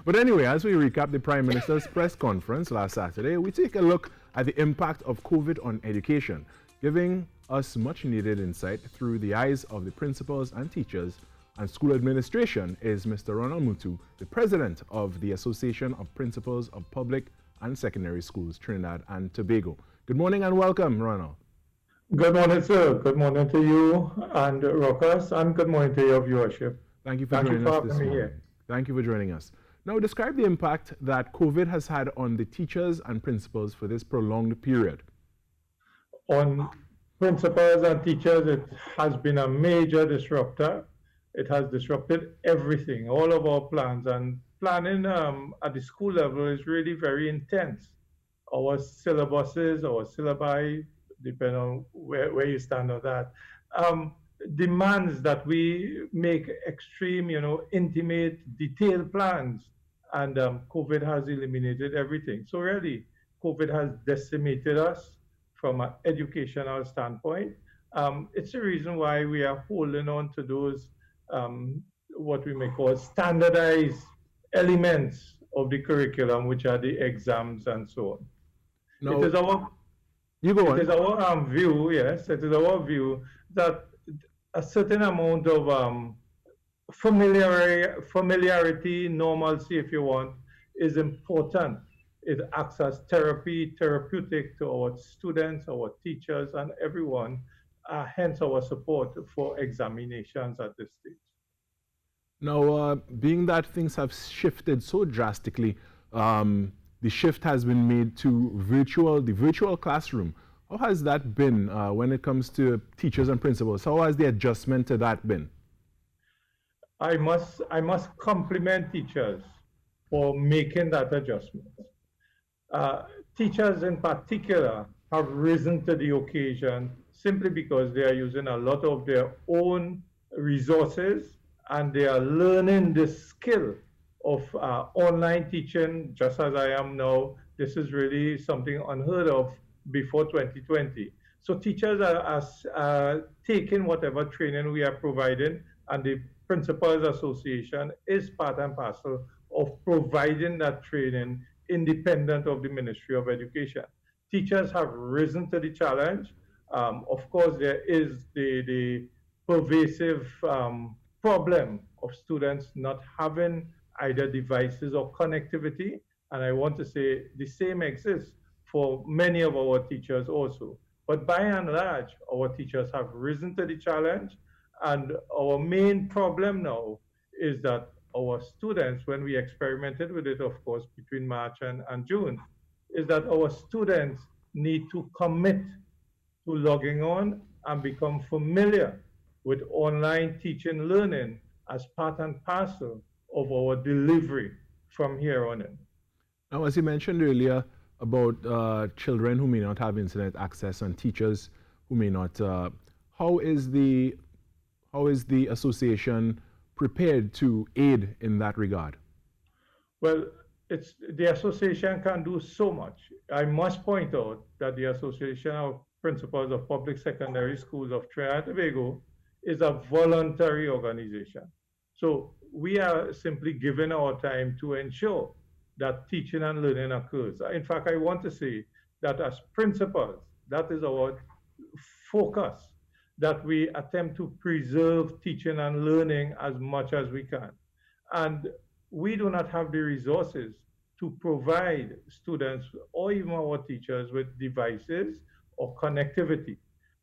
But anyway, as we recap the Prime Minister's press conference last Saturday, we take a look at the impact of COVID on education, giving us much needed insight through the eyes of the principals and teachers and school administration is Mr. Ronald Mutu, the president of the Association of Principals of Public and Secondary Schools, Trinidad and Tobago. Good morning and welcome, Ronald. Good morning, sir. Good morning to you and Ruckus, and good morning to your viewership. Thank you for joining us this morning. Thank you for joining us. Now, describe the impact that COVID has had on the teachers and principals for this prolonged period. On principals and teachers, it has been a major disruptor. It has disrupted everything, all of our plans, and planning at the school level is really very intense. Our syllabuses, our syllabi, depending on where you stand on that, demands that we make extreme, intimate, detailed plans, and COVID has eliminated everything. So really, COVID has decimated us from an educational standpoint. It's the reason why we are holding on to those what we may call standardized elements of the curriculum, which are the exams and so on. No, it is our it is our view, yes, it is our view that a certain amount of familiarity, normalcy, if you want, is important. It acts as therapeutic to our students, our teachers, and everyone, hence our support for examinations at this stage. Now, being that things have shifted so drastically, the shift has been made to the virtual classroom. How has that been when it comes to teachers and principals? How has the adjustment to that been? I must compliment teachers for making that adjustment. Teachers in particular have risen to the occasion simply because they are using a lot of their own resources and they are learning the skill of online teaching just as I am now. This is really something unheard of before 2020. So teachers are taking whatever training we are providing, and the Principals Association is part and parcel of providing that training independent of the Ministry of Education. Teachers have risen to the challenge. Of course, there is the pervasive problem of students not having either devices or connectivity. And I want to say the same exists for many of our teachers also. But by and large, our teachers have risen to the challenge. And our main problem now is that our students, when we experimented with it, of course, between March and June, is that our students need to commit to logging on and become familiar with online teaching learning as part and parcel of our delivery from here on in. Now, as you mentioned earlier about children who may not have internet access and teachers who may not, how is the association prepared to aid in that regard? Well, the association can do so much. I must point out that the Association of Principals of Public Secondary Schools of Trinidad and Tobago is a voluntary organization. So we are simply giving our time to ensure that teaching and learning occurs. In fact, I want to say that as principals, that is our focus, that we attempt to preserve teaching and learning as much as we can. And we do not have the resources to provide students or even our teachers with devices or connectivity.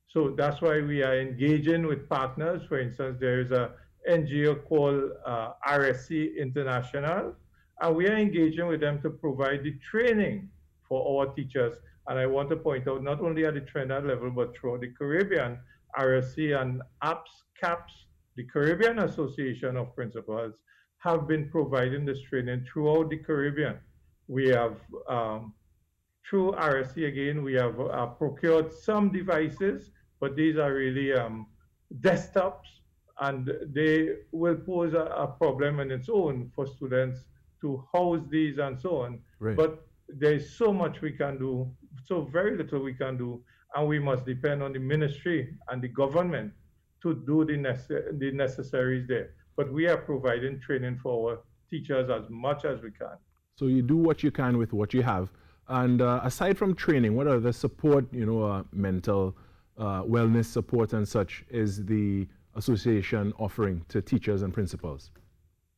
So that's why we are engaging with partners. For instance, there is a NGO called RSC International, and we are engaging with them to provide the training for our teachers. And I want to point out, not only at the Trinidad level, but throughout the Caribbean, RSC and CAPS, the Caribbean Association of Principals, have been providing this training throughout the Caribbean. We have, through RSC again, we have procured some devices, but these are really desktops, and they will pose a problem in its own for students to house these and so on. Right. But there's so much we can do, so very little we can do, and we must depend on the ministry and the government to do the necessaries there. But we are providing training for our teachers as much as we can. So you do what you can with what you have. And aside from training, what are the support, mental wellness support and such is the association offering to teachers and principals?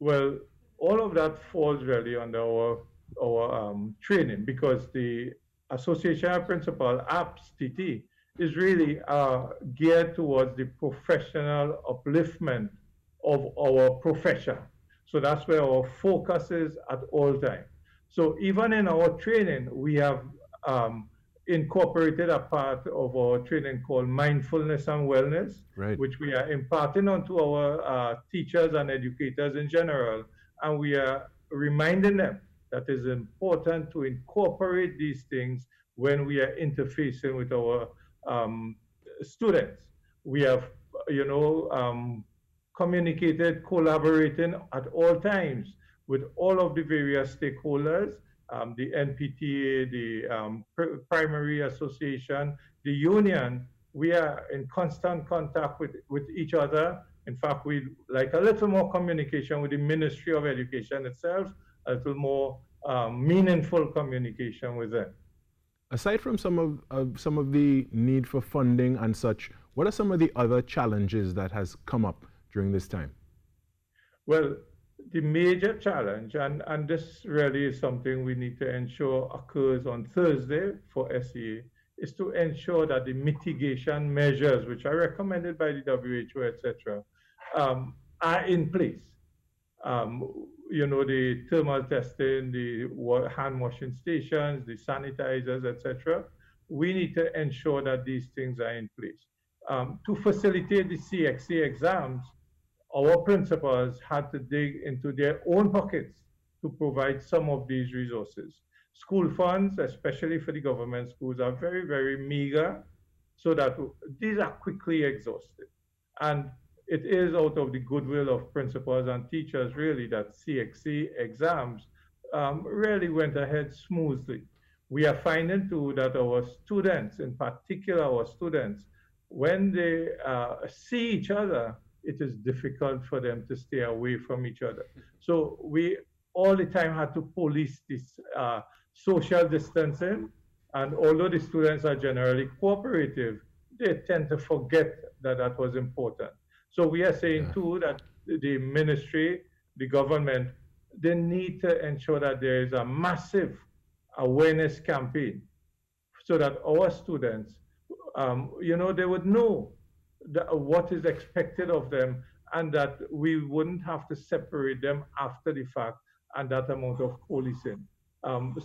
Well, all of that falls really under our training, because the Association of Principal apps TT is really geared towards the professional upliftment of our profession. So that's where our focus is at all time. So even in our training, we have um, incorporated a part of our training called mindfulness and wellness, Right. which we are imparting onto our teachers and educators in general. And we are reminding them that it's important to incorporate these things when we are interfacing with our um, students. We have, you know, communicated, collaborating at all times with all of the various stakeholders, the NPTA, the primary association, the union. We are in constant contact with each other. In fact, we like a little more communication with the Ministry of Education itself, a little more meaningful communication with them. Aside from some of the need for funding and such, what are some of the other challenges that has come up during this time? Well, the major challenge, and this really is something we need to ensure occurs on Thursday for SEA, is to ensure that the mitigation measures, which are recommended by the WHO, etc., are in place. The thermal testing, the hand washing stations, the sanitizers, etc. We need to ensure that these things are in place. To facilitate the CXC exams, our principals had to dig into their own pockets to provide some of these resources. School funds, especially for the government schools, are very, very meager, so that these are quickly exhausted. And it is out of the goodwill of principals and teachers, really, that CXC exams really went ahead smoothly. We are finding too that our students, in particular our students, when they see each other, it is difficult for them to stay away from each other. So we all the time had to police this social distancing. And although the students are generally cooperative, they tend to forget that that was important. So we are saying too that the ministry, the government, they need to ensure that there is a massive awareness campaign so that our students, they would know what is expected of them, and that we wouldn't have to separate them after the fact, and that amount of policing.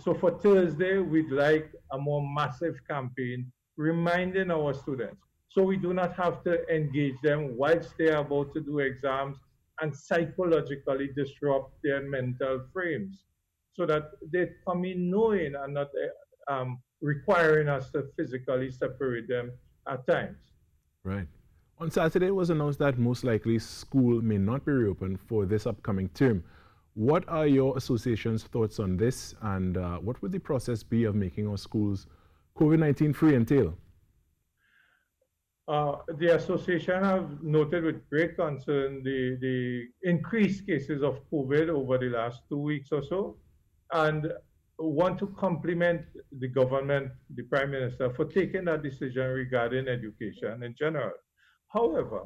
So for Thursday, we'd like a more massive campaign reminding our students, so we do not have to engage them whilst they are about to do exams and psychologically disrupt their mental frames, so that they come in knowing and not requiring us to physically separate them at times. Right. On Saturday, it was announced that most likely school may not be reopened for this upcoming term. What are your association's thoughts on this, and what would the process be of making our schools COVID-19 free entail? The association have noted with great concern the increased cases of COVID over the last 2 weeks or so, and want to compliment the government, the Prime Minister, for taking that decision regarding education in general. However,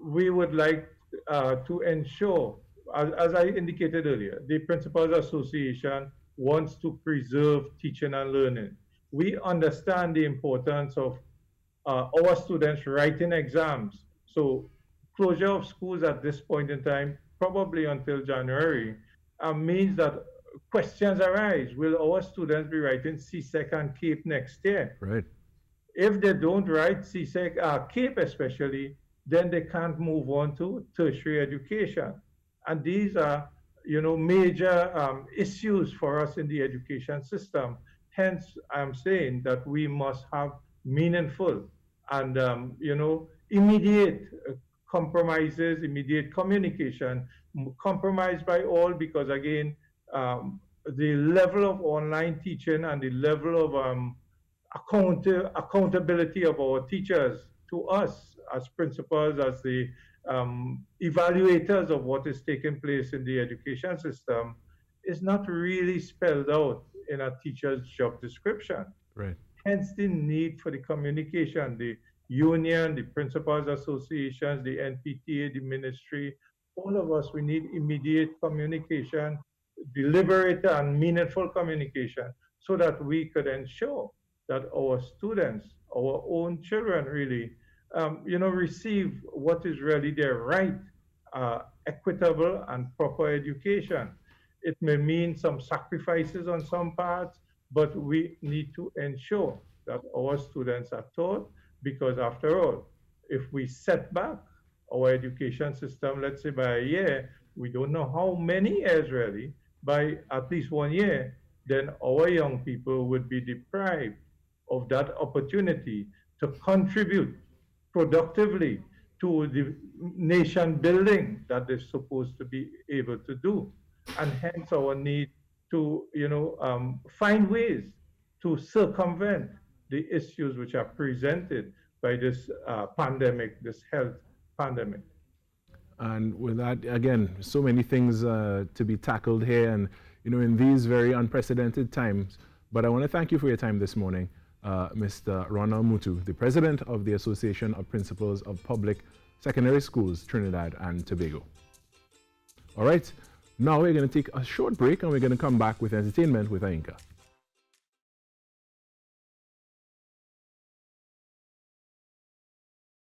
we would like to ensure, as I indicated earlier, the Principals Association wants to preserve teaching and learning. We understand the importance of our students writing exams. So closure of schools at this point in time, probably until January, means that questions arise. Will our students be writing CSEC and CAPE next year? Right. If they don't write CSEC, CAPE especially, then they can't move on to tertiary education. And these are, major issues for us in the education system. Hence, I'm saying that we must have meaningful and, immediate compromises, immediate communication, compromised by all, because again, the level of online teaching and the level of accountability of our teachers to us as principals, as the evaluators of what is taking place in the education system is not really spelled out in a teacher's job description. Right. Hence the need for the communication, the union, the principals associations, the NPTA, the ministry, all of us, we need immediate communication, deliberate and meaningful communication, so that we could ensure that our students, our own children really, receive what is really their right, equitable and proper education. It may mean some sacrifices on some parts, but we need to ensure that our students are taught, because after all, if we set back our education system, let's say by a year, we don't know how many years really, by at least 1 year, then our young people would be deprived of that opportunity to contribute productively to the nation building that they're supposed to be able to do. And hence our need to, find ways to circumvent the issues which are presented by this pandemic, this health pandemic. And with that, again, so many things to be tackled here, and in these very unprecedented times. But I want to thank you for your time this morning, Mr. Ronald Mutu, the president of the Association of Principals of Public Secondary Schools, Trinidad and Tobago. All right, now we're going to take a short break, and we're going to come back with entertainment with Ainka.